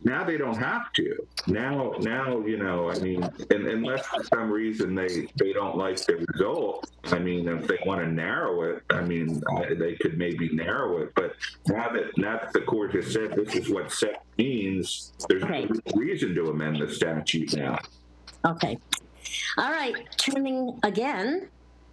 S4: Now they don't have to. Now, I mean, unless for some reason they don't like the result. I mean, if they want to narrow it, I mean, they could maybe narrow it. But now that the court has said this is what sex means, there's no reason to amend the statute now.
S3: Okay. All right. Turning again.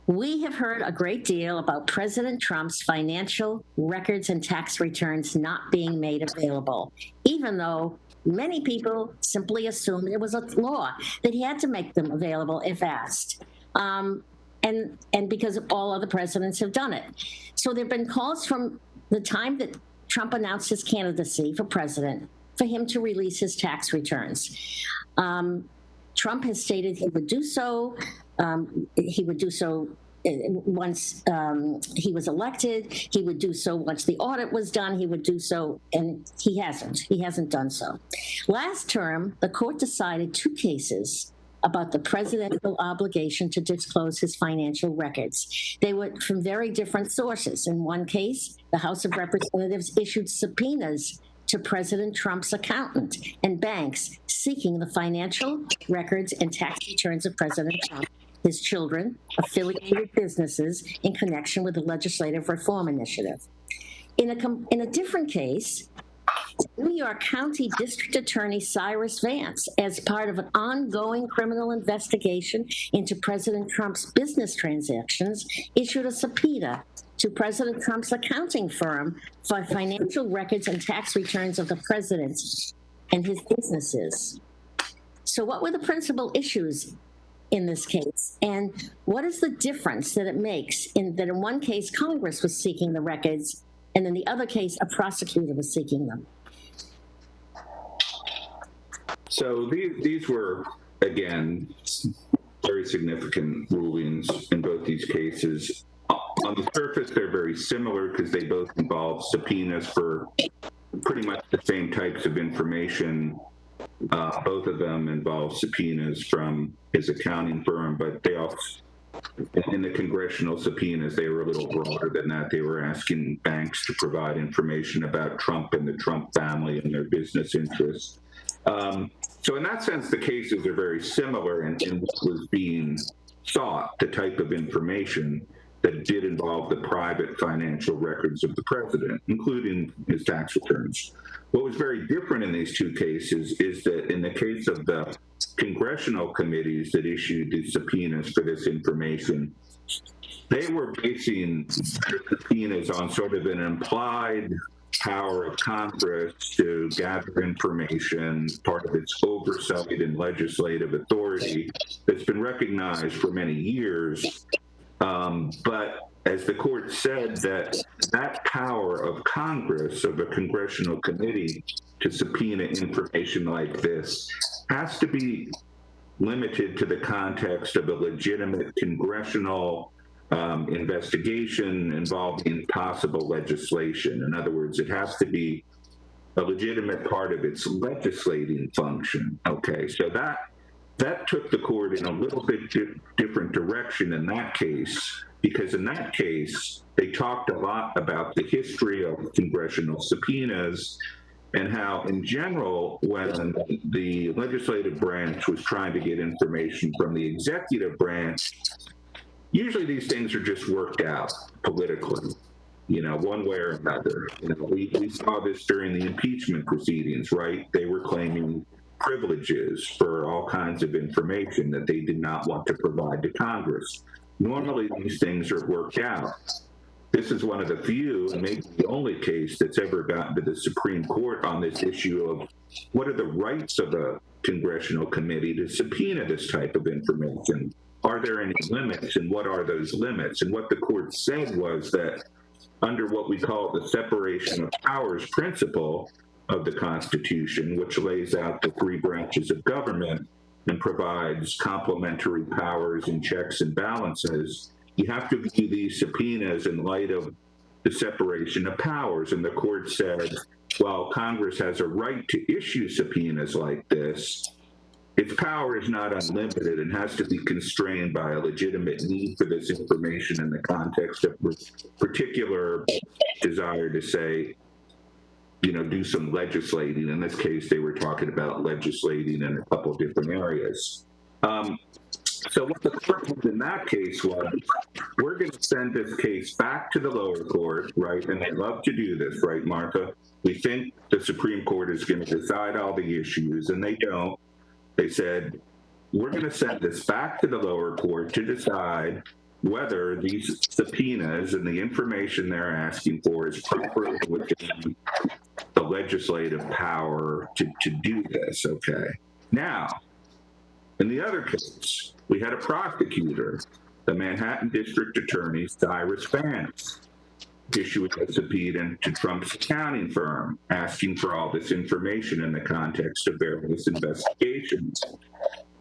S3: We have heard a great deal about President Trump's financial records and tax returns not being made available, even though many people simply assumed it was a law that he had to make them available if asked, and because all other presidents have done it. So there have been calls from the time that Trump announced his candidacy for president for him to release his tax returns. Trump has stated he would do so. He would do so once he was elected. He would do so once the audit was done. He would do so, and he hasn't. He hasn't done so. Last term, the court decided 2 cases about the presidential obligation to disclose his financial records. They were from very different sources. In one case, the House of Representatives issued subpoenas to President Trump's accountant and banks seeking the financial records and tax returns of President Trump, his children, affiliated businesses in connection with the legislative reform initiative. In a different case, New York County District Attorney Cyrus Vance, as part of an ongoing criminal investigation into President Trump's business transactions, issued a subpoena to President Trump's accounting firm for financial records and tax returns of the president and his businesses. So what were the principal issues in this case? And what is the difference that it makes in that in one case, Congress was seeking the records, and in the other case, a prosecutor was seeking them?
S4: So these were, again, very significant rulings in both these cases. On the surface, they're very similar because they both involve subpoenas for pretty much the same types of information. Both of them involve subpoenas from his accounting firm, but they also, in the congressional subpoenas, they were a little broader than that. They were asking banks to provide information about Trump and the Trump family and their business interests. So in that sense, the cases are very similar in what was being sought, the type of information that did involve the private financial records of the president, including his tax returns. What was very different in these two cases is that in the case of the congressional committees that issued the subpoenas for this information, they were basing their subpoenas on sort of an implied power of Congress to gather information, part of its oversight and legislative authority that's been recognized for many years. But as the court said, that power of Congress, of a congressional committee to subpoena information like this, has to be limited to the context of a legitimate congressional investigation involving possible legislation. In other words, it has to be a legitimate part of its legislating function. Okay, so that took the court in a little bit different direction in that case, because in that case, they talked a lot about the history of congressional subpoenas and how, in general, when the legislative branch was trying to get information from the executive branch, usually these things are just worked out politically, one way or another. We saw this during the impeachment proceedings, right? They were claiming privileges for all kinds of information that they did not want to provide to Congress. Normally, these things are worked out. This is one of the few, and maybe the only case that's ever gotten to the Supreme Court on this issue of what are the rights of a congressional committee to subpoena this type of information. Are there any limits, and what are those limits? And what the court said was that under what we call the separation of powers principle of the Constitution, which lays out the three branches of government and provides complementary powers and checks and balances, you have to view these subpoenas in light of the separation of powers. And the court said, well, Congress has a right to issue subpoenas like this. Its power is not unlimited and has to be constrained by a legitimate need for this information in the context of particular desire to say, do some legislating. In this case, they were talking about legislating in a couple of different areas. So what the court did in that case was, we're going to send this case back to the lower court, right? And they love to do this, right, Martha? We think the Supreme Court is going to decide all the issues, and they don't. They said, we're going to send this back to the lower court to decide whether these subpoenas and the information they're asking for is properly within the legislative power to do this, okay? Now, in the other case, we had a prosecutor, the Manhattan District Attorney, Cyrus Vance, issuing a subpoena to Trump's accounting firm, asking for all this information in the context of various investigations.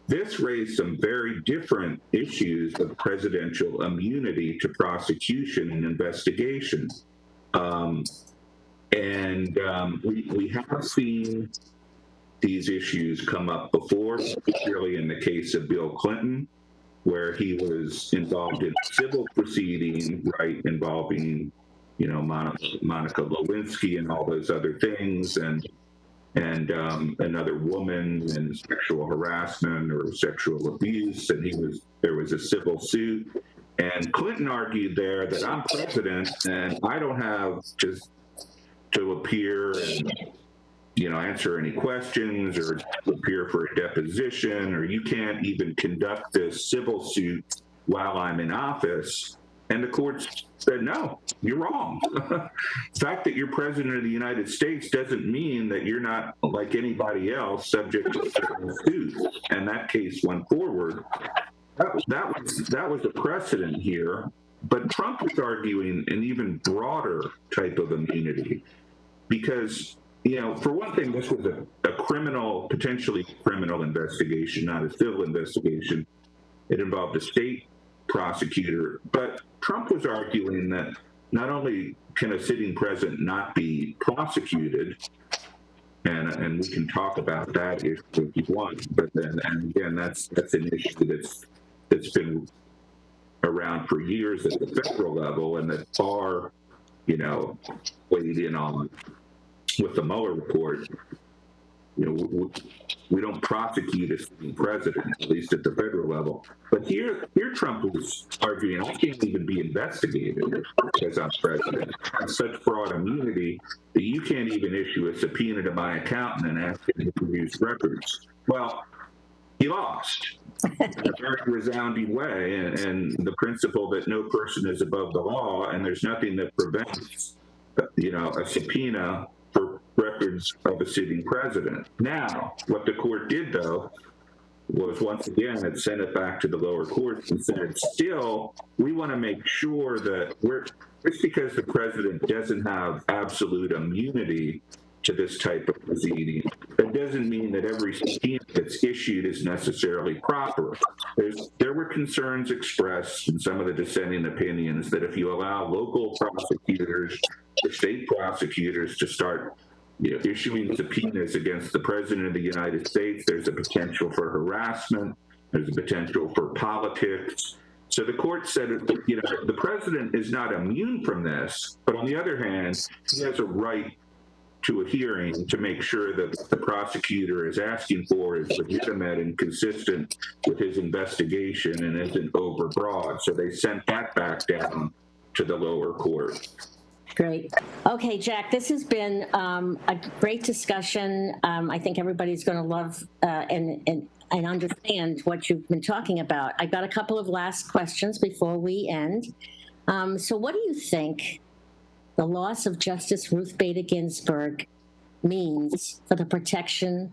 S4: This raised some very different issues of presidential immunity to prosecution and investigation. We have seen these issues come up before, particularly in the case of Bill Clinton, where he was involved in a civil proceeding, right, involving, Monica Lewinsky and all those other things, and another woman and sexual harassment or sexual abuse, and there was a civil suit. And Clinton argued there that I'm president and I don't have just to appear and, answer any questions or appear for a deposition, or you can't even conduct this civil suit while I'm in office. And the courts said, no, you're wrong. The fact that you're president of the United States doesn't mean that you're not, like anybody else, subject to certain suits. And that case went forward. That was a precedent here. But Trump is arguing an even broader type of immunity because, for one thing, this was a potentially criminal investigation, not a civil investigation. It involved a state prosecutor, but Trump was arguing that not only can a sitting president not be prosecuted, and we can talk about that if you want, but then, and again, that's an issue that's been around for years at the federal level, and that Barr, weighed in on with the Mueller report. We don't prosecute a sitting president, at least at the federal level. But here Trump was arguing, I can't even be investigated because I'm president. I have such broad immunity that you can't even issue a subpoena to my accountant and ask him to produce records. Well, he lost in a very resounding way, and the principle that no person is above the law, and there's nothing that prevents, a subpoena for records of a sitting president. Now, what the court did, though, was once again, it sent it back to the lower courts and said, still, we want to make sure that just because the president doesn't have absolute immunity to this type of proceeding, that doesn't mean that every subpoena that's issued is necessarily proper. There were concerns expressed in some of the dissenting opinions that if you allow local prosecutors or state prosecutors to start issuing subpoenas against the president of the United States, there's a potential for harassment, there's a potential for politics. So the court said, the president is not immune from this, but on the other hand, he has a right to a hearing to make sure that the prosecutor is asking for is legitimate and consistent with his investigation and isn't overbroad. So they sent that back down to the lower court.
S3: Great. Okay, Jack, this has been a great discussion. I think everybody's going to love and understand what you've been talking about. I got a couple of last questions before we end. So what do you think the loss of Justice Ruth Bader Ginsburg means for the protection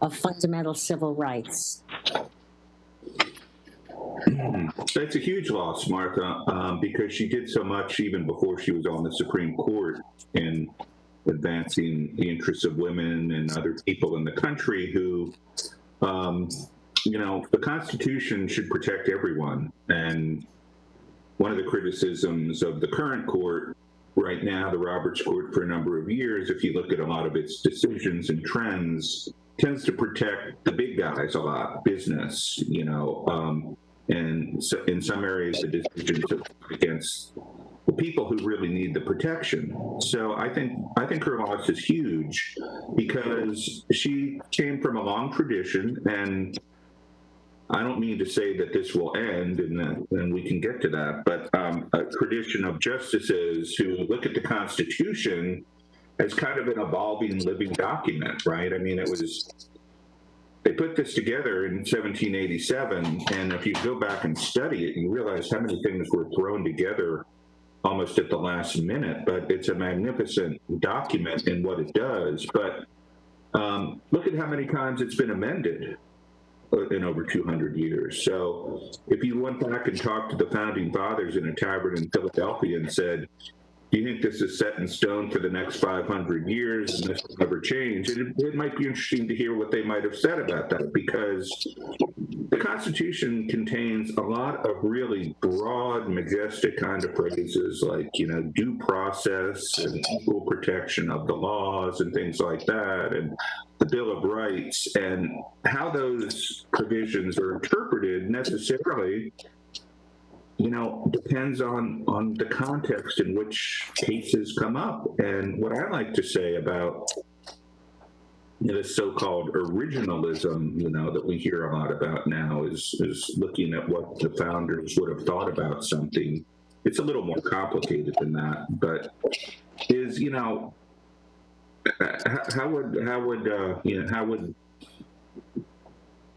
S3: of fundamental civil rights?
S4: That's a huge loss, Martha, because she did so much even before she was on the Supreme Court in advancing the interests of women and other people in the country who, the Constitution should protect everyone. And one of the criticisms of the current court right now, the Roberts Court, for a number of years, if you look at a lot of its decisions and trends, tends to protect the big guys a lot, business, and so in some areas the decisions are against the people who really need the protection. So I think her loss is huge because she came from a long tradition, and I don't mean to say that this will end and we can get to that, but a tradition of justices who look at the Constitution as kind of an evolving living document, right? I mean, they put this together in 1787, and if you go back and study it, you realize how many things were thrown together almost at the last minute, but it's a magnificent document in what it does. But look at how many times it's been amended in over 200 years. So if you went back and talked to the founding fathers in a tavern in Philadelphia and said, do you think this is set in stone for the next 500 years and this will never change? It might be interesting to hear what they might have said about that, because the Constitution contains a lot of really broad, majestic kind of phrases like, due process and equal protection of the laws and things like that, and the Bill of Rights, and how those provisions are interpreted necessarily depends on the context in which cases come up. And what I like to say about this so-called originalism, that we hear a lot about now is looking at what the founders would have thought about something. It's a little more complicated than that, but how would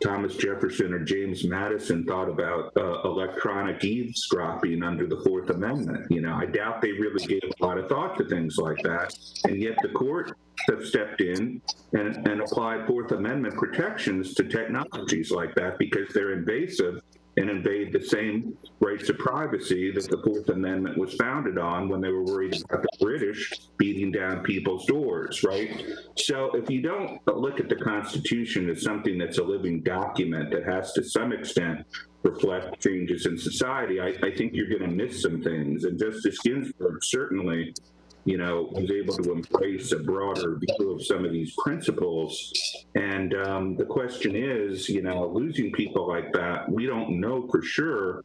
S4: Thomas Jefferson or James Madison thought about electronic eavesdropping under the Fourth Amendment? I doubt they really gave a lot of thought to things like that, and yet the court have stepped in and applied Fourth Amendment protections to technologies like that because they're invasive and invade the same rights of privacy that the Fourth Amendment was founded on when they were worried about the British beating down people's doors, right? So if you don't look at the Constitution as something that's a living document that has to some extent reflect changes in society, I think you're going to miss some things. And Justice Ginsburg certainly, was able to embrace a broader view of some of these principles. And the question is, losing people like that, we don't know for sure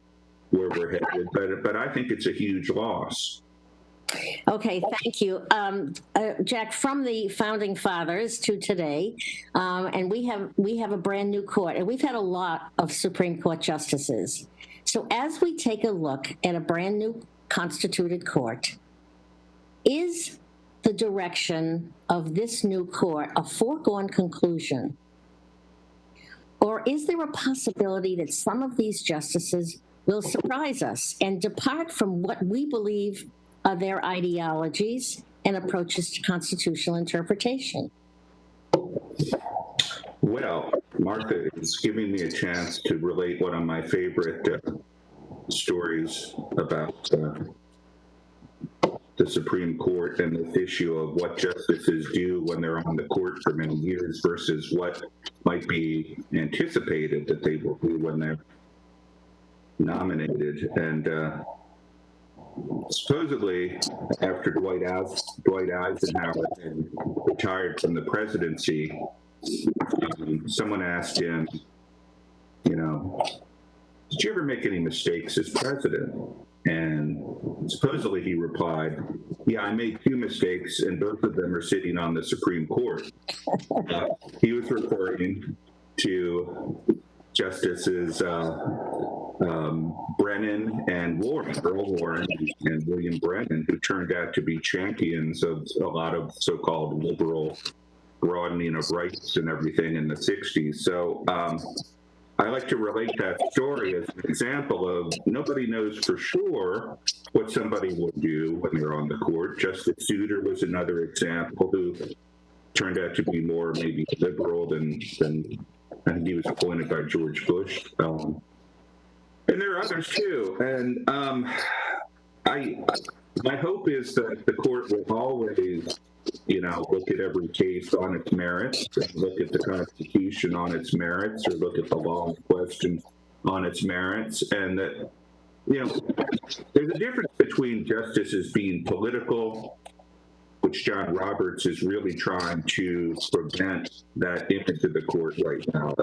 S4: where we're headed, but I think it's a huge loss.
S3: Okay, thank you. Jack, from the founding fathers to today, and we have a brand new court, and we've had a lot of Supreme Court justices. So as we take a look at a brand new constituted court, is the direction of this new court a foregone conclusion? Or is there a possibility that some of these justices will surprise us and depart from what we believe are their ideologies and approaches to constitutional interpretation?
S4: Well, Martha is giving me a chance to relate one of my favorite stories about the Supreme Court and this issue of what justices do when they're on the court for many years versus what might be anticipated that they will do when they're nominated. And supposedly, after Dwight Eisenhower had retired from the presidency, someone asked him, did you ever make any mistakes as president? And supposedly he replied, yeah, I made 2 mistakes, and both of them are sitting on the Supreme Court. He was referring to Justices Brennan and Warren, Earl Warren and William Brennan, who turned out to be champions of a lot of so-called liberal broadening of rights and everything in the 60s. So I like to relate that story as an example of nobody knows for sure what somebody will do when they're on the court. Justice Souter was another example who turned out to be more maybe liberal than I think he was appointed by George Bush. And there are others too. And my hope is that the court will always look at every case on its merits, look at the Constitution on its merits, or look at the law in question on its merits, and that, there's a difference between justices being political, which John Roberts is really trying to prevent that image of the court right now,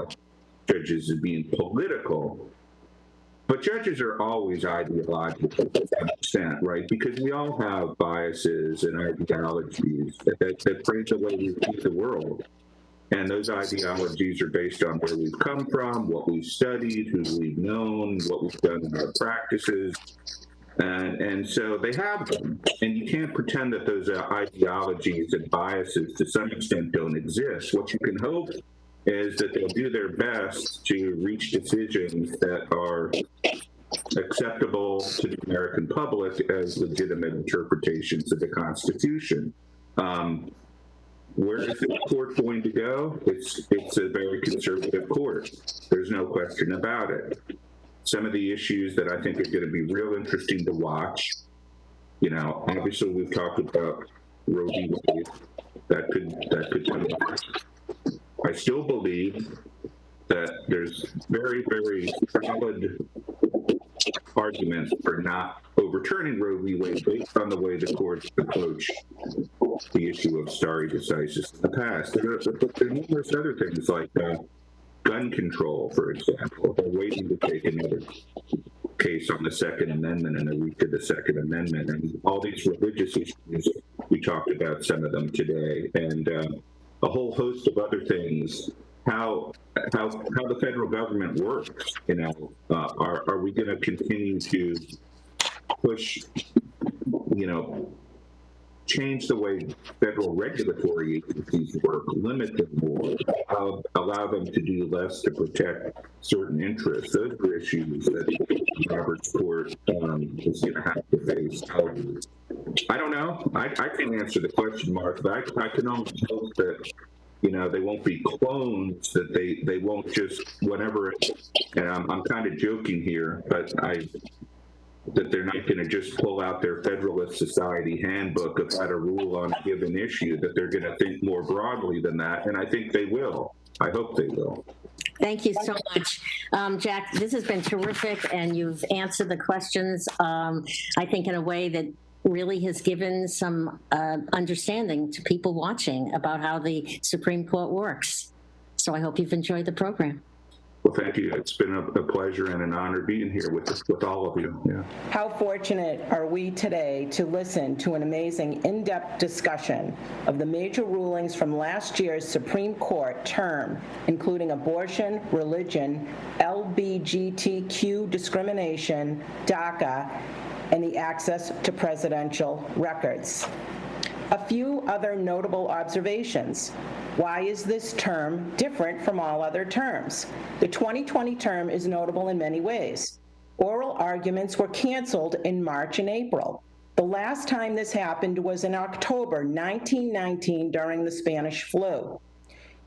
S4: judges as being political. But judges are always ideological to some extent, right? Because we all have biases and ideologies that frame the way we see the world. And those ideologies are based on where we've come from, what we've studied, who we've known, what we've done in our practices. And so they have them. And you can't pretend that those ideologies and biases to some extent don't exist. What you can hope is that they'll do their best to reach decisions that are acceptable to the American public as legitimate interpretations of the Constitution. Where is the court going to go? It's a very conservative court. There's no question about it. Some of the issues that I think are going to be real interesting to watch, obviously we've talked about Roe v. Wade. That could come up. I still believe that there's very, very solid arguments for not overturning Roe v. Wade based on the way the courts approach the issue of stare decisis in the past. There are numerous other things like gun control, for example. They're waiting to take another case on the Second Amendment and a week of the Second Amendment. And all these religious issues, we talked about some of them today. And a whole host of other things, how the federal government works. Are we going to continue to push, change the way federal regulatory agencies work, limit them more, allow them to do less to protect certain interests. Those are issues that Robert's court is going to have to face. So, I don't know. I can't answer the question, Mark, but I can only hope that, you know, they won't be clones, that they won't just, whatever, and I'm kind of joking here, but that they're not going to just pull out their Federalist Society handbook of how to rule on a given issue, that they're going to think more broadly than that, and I think they will. I hope they will.
S3: Thank you so much. Jack, this has been terrific, and you've answered the questions, I think, in a way that really has given some understanding to people watching about how the Supreme Court works. So I hope you've enjoyed the program.
S4: Well, thank you. It's been a pleasure and an honor being here with all of you. Yeah.
S2: How fortunate are we today to listen to an amazing in-depth discussion of the major rulings from last year's Supreme Court term, including abortion, religion, LGBTQ discrimination, DACA, and the access to presidential records. A few other notable observations. Why is this term different from all other terms? The 2020 term is notable in many ways. Oral arguments were canceled in March and April. The last time this happened was in October 1919 during the Spanish flu.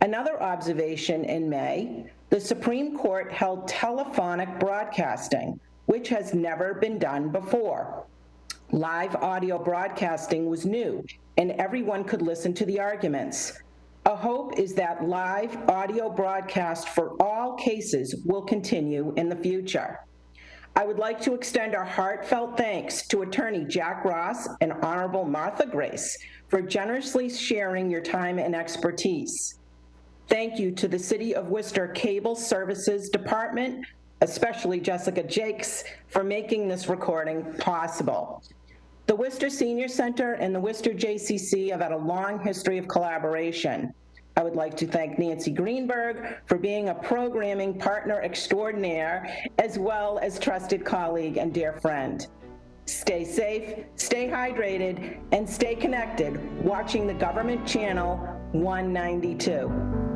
S2: Another observation in May, the Supreme Court held telephonic broadcasting, which has never been done before. Live audio broadcasting was new, and everyone could listen to the arguments. A hope is that live audio broadcast for all cases will continue in the future. I would like to extend our heartfelt thanks to Attorney Jack Ross and Honorable Martha Grace for generously sharing your time and expertise. Thank you to the City of Worcester Cable Services Department, especially Jessica Jakes, for making this recording possible. The Worcester Senior Center and the Worcester JCC have had a long history of collaboration. I would like to thank Nancy Greenberg for being a programming partner extraordinaire, as well as trusted colleague and dear friend. Stay safe, stay hydrated, and stay connected, watching the government channel 192.